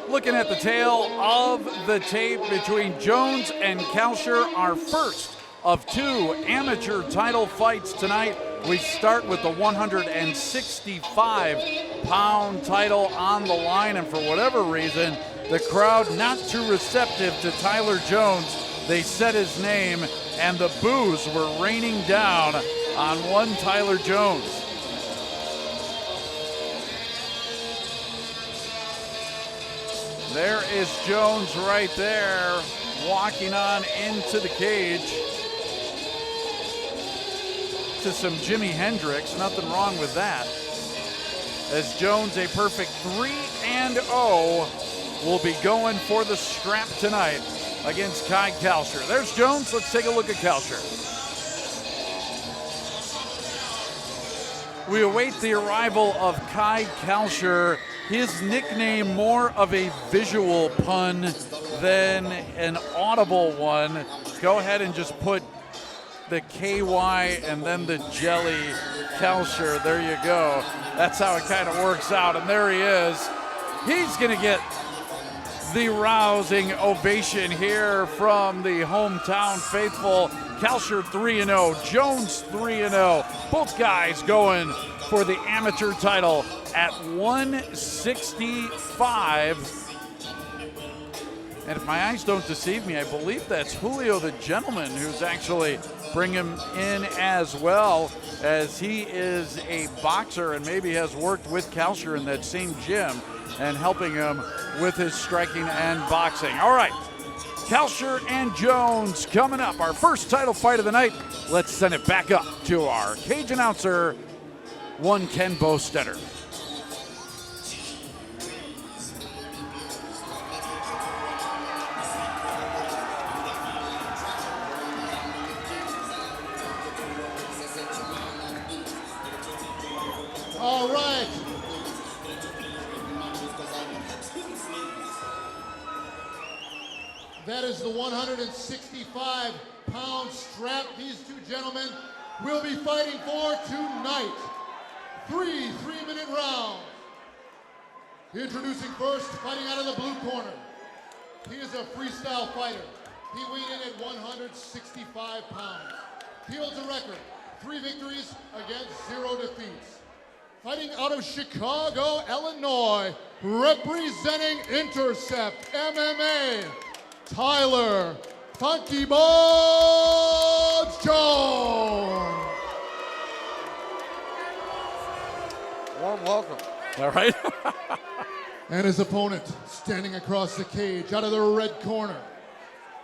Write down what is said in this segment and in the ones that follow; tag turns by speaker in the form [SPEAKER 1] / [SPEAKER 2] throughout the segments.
[SPEAKER 1] Looking at the tail of the tape between Jones and Kalscheur, our first of two amateur title fights tonight. We start with the 165-pound title on the line, and for whatever reason, the crowd not too receptive to Tyler Jones. They said his name, and the boos were raining down on one Tyler Jones. There is Jones right there, walking on into the cage to some Jimi Hendrix. Nothing wrong with that. As Jones, a perfect 3-0, will be going for the scrap tonight against Kai Kalscheur. There's Jones. Let's take a look at Kalscheur. We await the arrival of Kai Kalscheur. His nickname more of a visual pun than an audible one. Go ahead and just put the KY and then the jelly Kalscheur. There you go. That's how it kind of works out. And there he is. He's going to get the rousing ovation here from the hometown faithful. Kalscheur 3-0, Jones 3-0. Both guys going for the amateur title at 165. And if my eyes don't deceive me, I believe that's Julio the Gentleman who's actually bringing him in as well, as he is a boxer and maybe has worked with Kalscheur in that same gym and helping him with his striking and boxing. All right, Kalscheur and Jones coming up. Our first title fight of the night. Let's send it back up to our cage announcer, one Ken Bostetter.
[SPEAKER 2] All right. That is the 165-pound strap these two gentlemen will be fighting for tonight. 3 3-minute rounds. Introducing first, fighting out of the blue corner. He is a freestyle fighter. He weighed in at 165 pounds. He holds a record, 3 victories against 0 defeats. Fighting out of Chicago, Illinois, representing Intercept MMA, Tyler Funky Bones Jones.
[SPEAKER 3] Warm welcome.
[SPEAKER 1] All right.
[SPEAKER 2] And his opponent, standing across the cage, out of the red corner.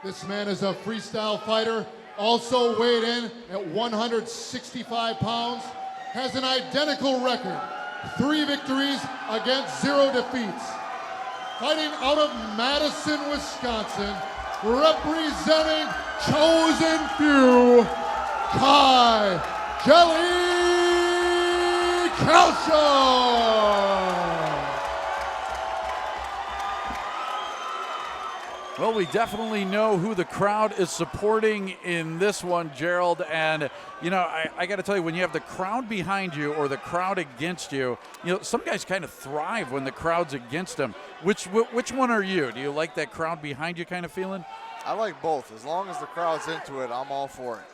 [SPEAKER 2] This man is a freestyle fighter, also weighed in at 165 pounds, has an identical record, 3 victories against 0 defeats. Fighting out of Madison, Wisconsin, representing Chosen Few, Kai Jelly Kalscheur.
[SPEAKER 1] Well, we definitely know who the crowd is supporting in this one, Gerald. And, you know, I got to tell you, when you have the crowd behind you or the crowd against you, you know, some guys kind of thrive when the crowd's against them. Which one are you? Do you like that crowd behind you kind of feeling?
[SPEAKER 3] I like both. As long as the crowd's into it, I'm all for it.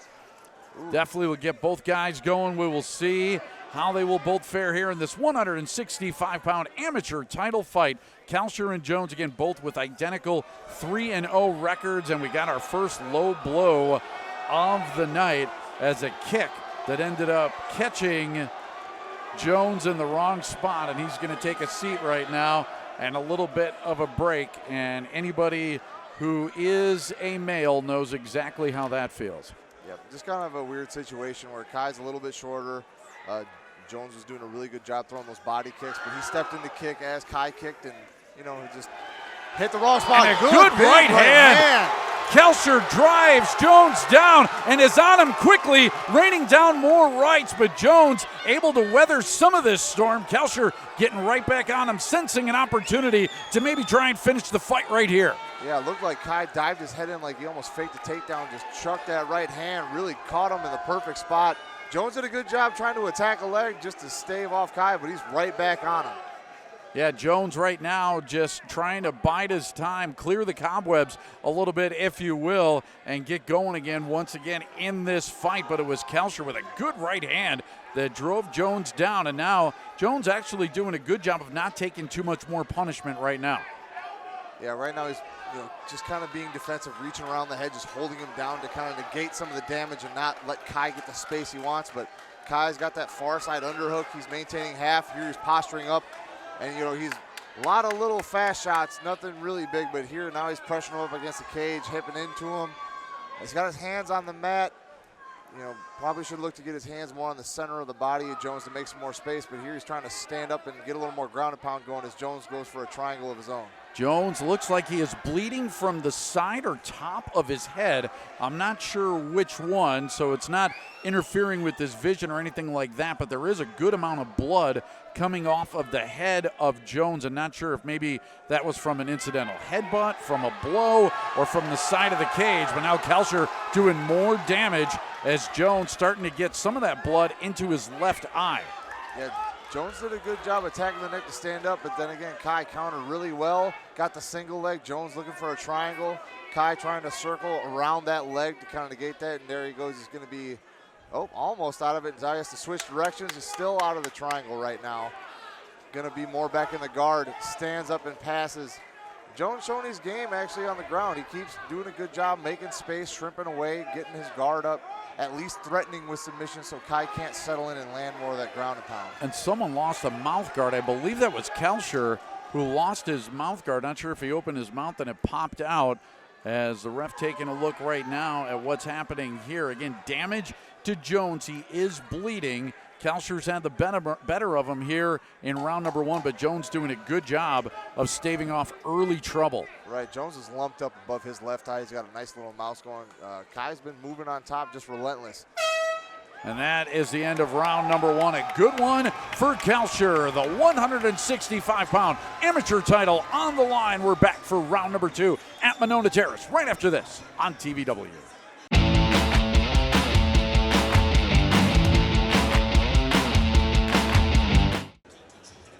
[SPEAKER 1] Ooh. Definitely will get both guys going. We will see how they will both fare here in this 165-pound amateur title fight. Kalscheur and Jones, again, both with identical 3-0 records, and we got our first low blow of the night as a kick that ended up catching Jones in the wrong spot, and he's going to take a seat right now and a little bit of a break, and anybody who is a male knows exactly how that feels.
[SPEAKER 3] Yep, just kind of a weird situation where Kai's a little bit shorter. Jones was doing a really good job throwing those body kicks, but he stepped in the kick as Kai kicked, and, you know, he just hit the wrong spot.
[SPEAKER 1] And a good right hand. Kalscheur drives Jones down and is on him quickly, raining down more rights, but Jones able to weather some of this storm. Kalscheur getting right back on him, sensing an opportunity to maybe try and finish the fight right here.
[SPEAKER 3] Yeah, it looked like Kai dived his head in like he almost faked the takedown, just chucked that right hand, really caught him in the perfect spot. Jones did a good job trying to attack a leg just to stave off Kai, but he's right back on him.
[SPEAKER 1] Yeah, Jones right now just trying to bide his time, clear the cobwebs a little bit, if you will, and get going again once again in this fight. But it was Kalscheur with a good right hand that drove Jones down, and now Jones actually doing a good job of not taking too much more punishment right now.
[SPEAKER 3] Yeah, right now he's just kind of being defensive, reaching around the head, just holding him down to kind of negate some of the damage and not let Kai get the space he wants. But Kai's got that far side underhook. He's maintaining half. Here he's posturing up. And, he's a lot of little fast shots, nothing really big, but here now he's pressuring up against the cage, hipping into him. He's got his hands on the mat. Probably should look to get his hands more on the center of the body of Jones to make some more space, but here he's trying to stand up and get a little more ground and pound going as Jones goes for a triangle of his own.
[SPEAKER 1] Jones looks like he is bleeding from the side or top of his head. I'm not sure which one, so it's not interfering with his vision or anything like that, but there is a good amount of blood coming off of the head of Jones. I'm not sure if maybe that was from an incidental headbutt, from a blow, or from the side of the cage, but now Kalscheur doing more damage as Jones starting to get some of that blood into his left eye.
[SPEAKER 3] Yeah, Jones did a good job attacking the neck to stand up, but then again, Kai countered really well. Got the single leg. Jones looking for a triangle. Kai trying to circle around that leg to kind of negate that, and there he goes. He's going to be, almost out of it. Now he has to switch directions. He's still out of the triangle right now. Going to be more back in the guard. Stands up and passes. Jones showing his game actually on the ground. He keeps doing a good job making space, shrimping away, getting his guard up, at least threatening with submission so Kai can't settle in and land more of that ground and pound.
[SPEAKER 1] And someone lost a mouth guard. I believe that was Kalscheur who lost his mouth guard. Not sure if he opened his mouth and it popped out, as the ref taking a look right now at what's happening here. Again, damage to Jones. He is bleeding. Kalscheur's had the better of him here in round number one, but Jones doing a good job of staving off early trouble.
[SPEAKER 3] Right, Jones is lumped up above his left eye. He's got a nice little mouse going. Kai's been moving on top, just relentless.
[SPEAKER 1] And that is the end of round number one. A good one for Kalscheur. The 165-pound amateur title on the line. We're back for round number two at Monona Terrace right after this on TVW.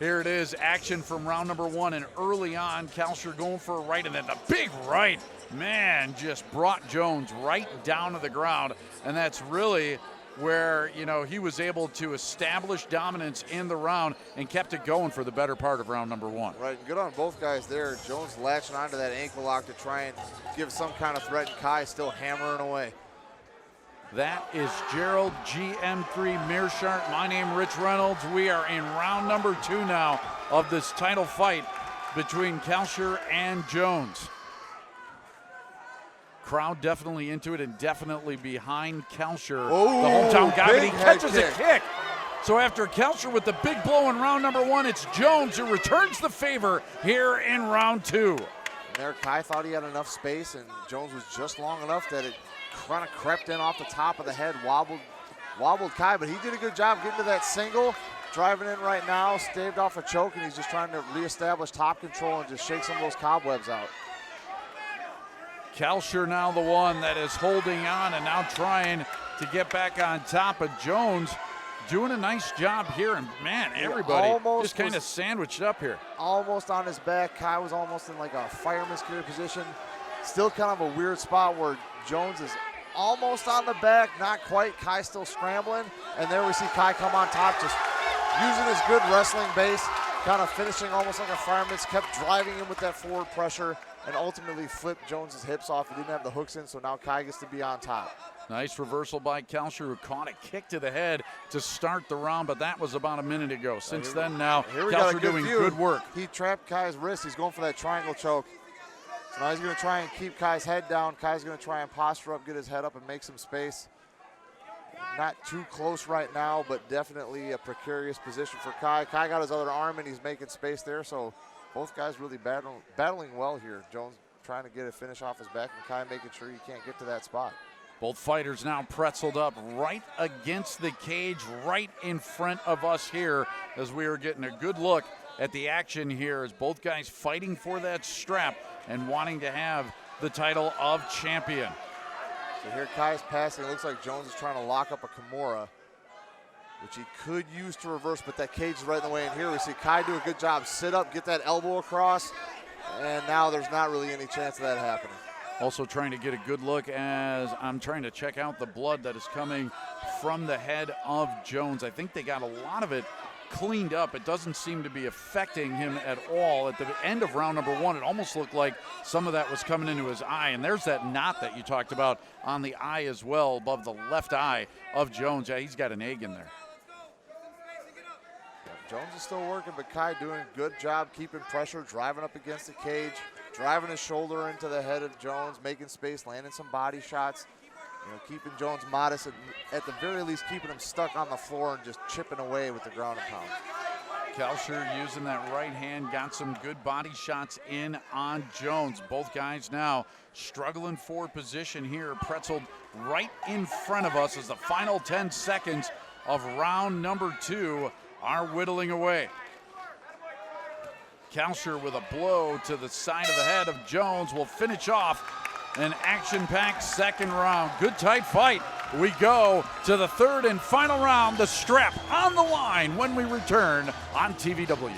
[SPEAKER 1] Here it is, action from round number one, and early on, Kalscheur going for a right, and then the big right, man, just brought Jones right down to the ground, and that's really where, he was able to establish dominance in the round and kept it going for the better part of round number one.
[SPEAKER 3] Right, and good on both guys there. Jones latching onto that ankle lock to try and give some kind of threat, and Kai still hammering away.
[SPEAKER 1] That is Gerald GM3 Mearshart. My name Rich Reynolds. We are in round number two now of this title fight between Kalscheur and Jones. Crowd definitely into it and definitely behind Kalscheur. The hometown guy, but he catches a kick. So after Kalscheur with the big blow in round number one, it's Jones who returns the favor here in round two.
[SPEAKER 3] And there, Kai thought he had enough space, and Jones was just long enough that it kind of crept in off the top of the head, wobbled Kai, but he did a good job getting to that single, driving in right now, staved off a choke, and he's just trying to reestablish top control and just shake some of those cobwebs out.
[SPEAKER 1] Kalscheur now the one that is holding on and now trying to get back on top of Jones. Doing a nice job here, and man, everybody just kind of sandwiched up here.
[SPEAKER 3] Almost on his back. Kai was almost in like a fireman's carry position. Still kind of a weird spot where Jones is almost on the back, not quite. Kai still scrambling, and there we see Kai come on top, just using his good wrestling base, kind of finishing almost like a fireman's, kept driving him with that forward pressure, and ultimately flipped Jones's hips off. He didn't have the hooks in, so now Kai gets to be on top.
[SPEAKER 1] Nice reversal by Kalscheur, who caught a kick to the head to start the round, but that was about a minute ago. Since then now, Kalscheur doing good work.
[SPEAKER 3] He trapped Kai's wrist. He's going for that triangle choke. So now he's going to try and keep Kai's head down. Kai's going to try and posture up, get his head up, and make some space. Not too close right now, but definitely a precarious position for Kai. Kai got his other arm, and he's making space there, so both guys really battling well here. Jones trying to get a finish off his back, and Kai making sure he can't get to that spot.
[SPEAKER 1] Both fighters now pretzeled up right against the cage, right in front of us here, as we are getting a good look at the action here, as both guys fighting for that strap and wanting to have the title of champion.
[SPEAKER 3] So here Kai's passing. It looks like Jones is trying to lock up a Kimura. which he could use to reverse, but that cage is right in the way. And here we see Kai do a good job. Sit up, get that elbow across, and now there's not really any chance of that happening.
[SPEAKER 1] Also trying to get a good look as I'm trying to check out the blood that is coming from the head of Jones. I think they got a lot of it cleaned up. It doesn't seem to be affecting him at all. At the end of round number 1, it almost looked like some of that was coming into his eye, and there's that knot that you talked about on the eye as well, above the left eye of Jones. Yeah, he's got an egg in there.
[SPEAKER 3] Jones is still working, but Kai doing a good job keeping pressure, driving up against the cage, driving his shoulder into the head of Jones, making space, landing some body shots. You know, keeping Jones modest, at the very least keeping him stuck on the floor and just chipping away with the ground and pound.
[SPEAKER 1] Kalscheur using that right hand, got some good body shots in on Jones. Both guys now struggling for position here, pretzeled right in front of us as the final 10 seconds of round number 2 are whittling away. Kalscheur with a blow to the side of the head of Jones will finish off an action-packed second round. Good tight fight. We go to the third and final round. The strap on the line when we return on TVW.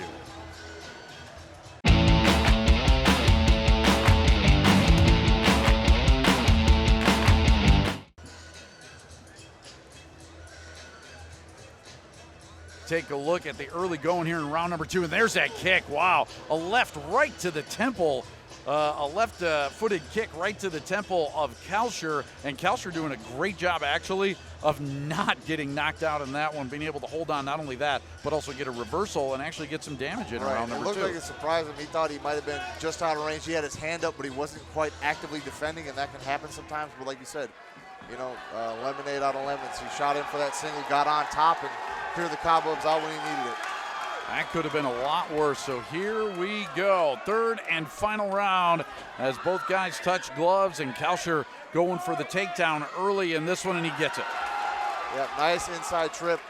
[SPEAKER 1] Take a look at the early going here in round number 2, and there's that kick. Wow, a left right to the temple. A left-footed kick right to the temple of Kalscheur, and Kalscheur doing a great job, actually, of not getting knocked out in that one, being able to hold on not only that, but also get a reversal and actually get some damage in around number 2.
[SPEAKER 3] It looked like it surprised him. He thought he might have been just out of range. He had his hand up, but he wasn't quite actively defending, and that can happen sometimes. But like you said, you know, lemonade out of lemons. He shot in for that single, got on top, and cleared the cobwebs out when he needed it.
[SPEAKER 1] That could have been a lot worse. So here we go. Third and final round as both guys touch gloves, and Kalscheur going for the takedown early in this one, and he gets it.
[SPEAKER 3] Yeah, nice inside trip.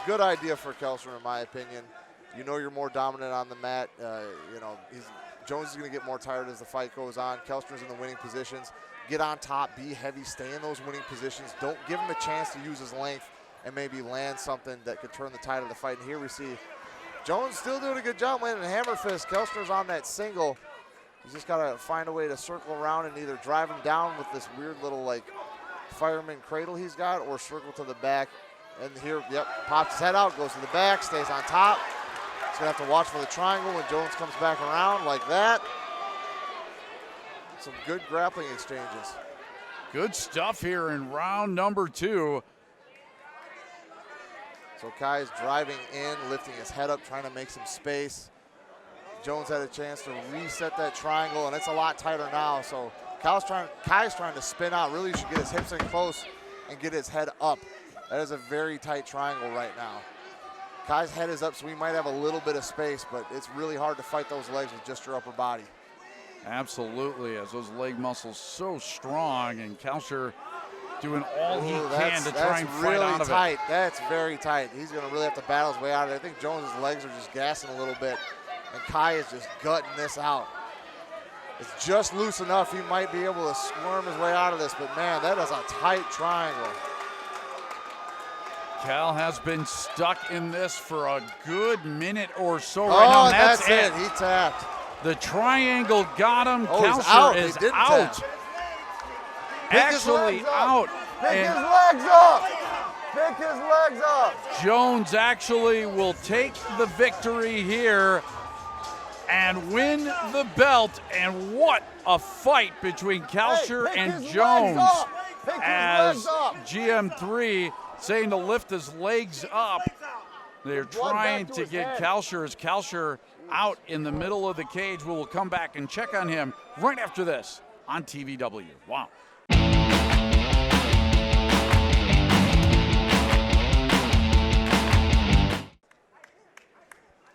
[SPEAKER 3] Good idea for Kalscheur, in my opinion. You know you're more dominant on the mat. You know, Jones is going to get more tired as the fight goes on. Kalscheur's in the winning positions. Get on top, be heavy, stay in those winning positions. Don't give him a chance to use his length and maybe land something that could turn the tide of the fight. And here we see Jones still doing a good job landing a hammer fist. Kalscheur's on that single. He's just got to find a way to circle around and either drive him down with this weird little like fireman cradle he's got, or circle to the back. And here, yep, pops his head out, goes to the back, stays on top. He's gonna have to watch for the triangle when Jones comes back around like that. Some good grappling exchanges.
[SPEAKER 1] Good stuff here in round number 2.
[SPEAKER 3] So Kai is driving in, lifting his head up, trying to make some space. Jones had a chance to reset that triangle, and it's a lot tighter now. So Kai's trying to spin out. Really should get his hips in close and get his head up. That is a very tight triangle right now. Kai's head is up, so we might have a little bit of space, but it's really hard to fight those legs with just your upper body.
[SPEAKER 1] Absolutely, as those leg muscles so strong, and Kalscheur doing all he can to try and fight out of
[SPEAKER 3] it. That's very tight. He's going to really have to battle his way out of it. I think Jones's legs are just gassing a little bit, and Kai is just gutting this out. It's just loose enough he might be able to squirm his way out of this, but man, that is a tight triangle.
[SPEAKER 1] Cal has been stuck in this for a good minute or so right now.
[SPEAKER 3] That's it. He tapped.
[SPEAKER 1] The triangle got him.
[SPEAKER 3] Kalscheur
[SPEAKER 1] is out.
[SPEAKER 3] Tap.
[SPEAKER 1] Actually out.
[SPEAKER 3] Pick his legs up. Pick his legs up.
[SPEAKER 1] Jones actually will take the victory here and win the belt. And what a fight between Kalscheur and Jones, as GM3 saying to lift his legs up. They're trying to get Kalscheur out in the middle of the cage. We will come back and check on him right after this on TVW. Wow.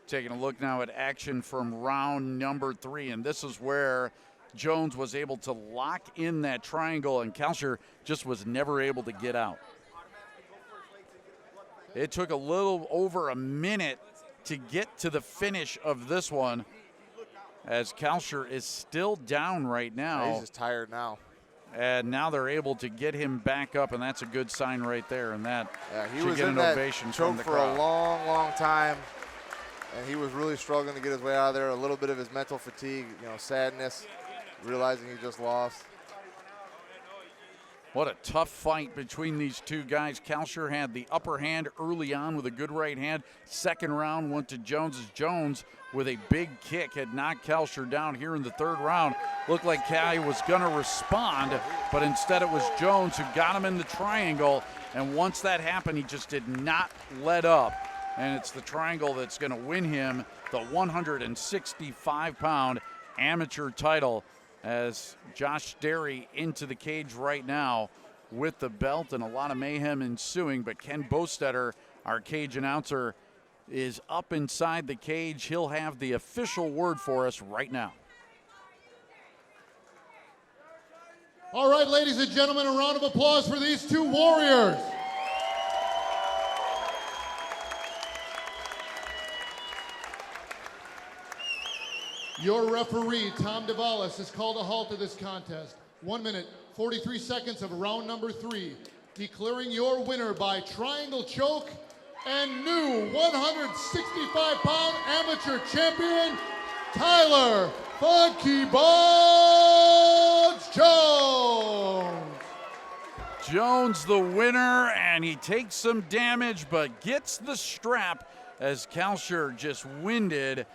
[SPEAKER 1] Taking a look now at action from round number 3, and this is where Jones was able to lock in that triangle, and Kalscheur just was never able to get out. It took a little over a minute to get to the finish of this one, as Kalscheur is still down right now.
[SPEAKER 3] He's just tired now.
[SPEAKER 1] And now they're able to get him back up, and that's a good sign right there. And that
[SPEAKER 3] he
[SPEAKER 1] should
[SPEAKER 3] was
[SPEAKER 1] get
[SPEAKER 3] in
[SPEAKER 1] an
[SPEAKER 3] that
[SPEAKER 1] ovation
[SPEAKER 3] choke
[SPEAKER 1] from the
[SPEAKER 3] for
[SPEAKER 1] crowd.
[SPEAKER 3] a long, long time, and he was really struggling to get his way out of there. A little bit of his mental fatigue, sadness, realizing he just lost.
[SPEAKER 1] What a tough fight between these two guys. Kalscheur had the upper hand early on with a good right hand. Second round went to Jones as Jones with a big kick had knocked Kalscheur down here in the third round. Looked like Kai was going to respond, but instead it was Jones who got him in the triangle. And once that happened, he just did not let up. And it's the triangle that's going to win him the 165-pound amateur title, as Josh Derry into the cage right now with the belt, and a lot of mayhem ensuing. But Ken Bostetter, our cage announcer, is up inside the cage. He'll have the official word for us right now.
[SPEAKER 2] All right, ladies and gentlemen, a round of applause for these two warriors. Your referee, Tom DeValis, has called a halt to this contest. 1 minute, 43 seconds of round number 3, declaring your winner by triangle choke and new 165-pound amateur champion, Tyler Funky Bones Jones.
[SPEAKER 1] Jones the winner, and he takes some damage but gets the strap as Kalscheur, just winded,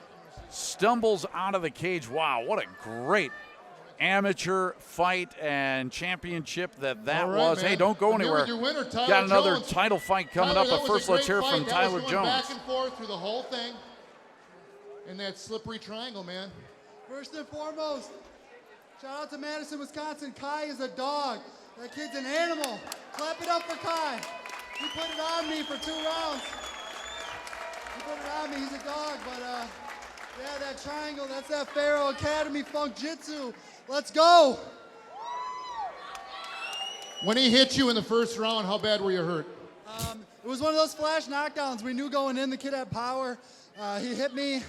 [SPEAKER 1] stumbles out of the cage. Wow, what a great amateur fight and championship that was.
[SPEAKER 2] Man.
[SPEAKER 1] Hey, don't go anywhere.
[SPEAKER 2] Winner,
[SPEAKER 1] got another
[SPEAKER 2] Jones.
[SPEAKER 1] title fight coming
[SPEAKER 2] Tyler,
[SPEAKER 1] up, but first let's hear from Tyler Jones.
[SPEAKER 2] Back and forth through the whole thing in that slippery triangle, man.
[SPEAKER 4] First and foremost, shout out to Madison, Wisconsin. Kai is a dog. That kid's an animal. Clap it up for Kai. He put it on me for 2 rounds. He put it on me. He's a dog, but yeah, that triangle, that's that Pharaoh Academy Funk Jitsu. Let's go.
[SPEAKER 2] When he hit you in the first round, how bad were you hurt?
[SPEAKER 4] It was one of those flash knockdowns. We knew going in the kid had power. He hit me.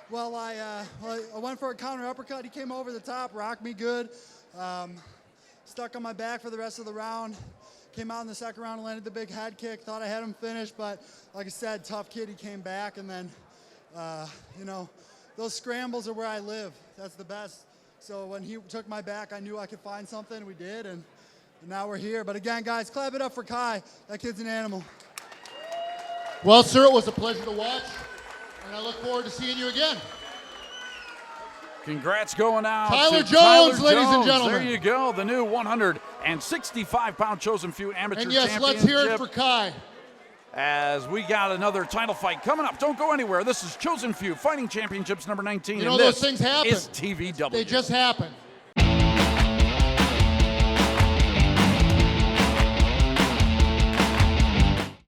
[SPEAKER 4] Well, I went for a counter uppercut. He came over the top, rocked me good. Stuck on my back for the rest of the round. Came out in the second round and landed the big head kick. Thought I had him finished, but like I said, tough kid. He came back, and then, those scrambles are where I live. That's the best. So when he took my back, I knew I could find something. We did, and now we're here. But again, guys, clap it up for Kai. That kid's an animal.
[SPEAKER 2] Well, sir, it was a pleasure to watch, and I look forward to seeing you again.
[SPEAKER 1] Congrats going out
[SPEAKER 2] Tyler
[SPEAKER 1] to
[SPEAKER 2] Jones,
[SPEAKER 1] Tyler
[SPEAKER 2] ladies and
[SPEAKER 1] Jones.
[SPEAKER 2] gentlemen.
[SPEAKER 1] There you go, the new 165-pound Chosen Few Amateur
[SPEAKER 2] And yes,
[SPEAKER 1] Championship.
[SPEAKER 2] let's hear it for Kai.
[SPEAKER 1] As we got another title fight coming up. Don't go anywhere. This is Chosen Few Fighting Championships number 19.
[SPEAKER 2] You know,
[SPEAKER 1] and
[SPEAKER 2] those
[SPEAKER 1] this
[SPEAKER 2] things happen.
[SPEAKER 1] is TVW.
[SPEAKER 2] They just happen.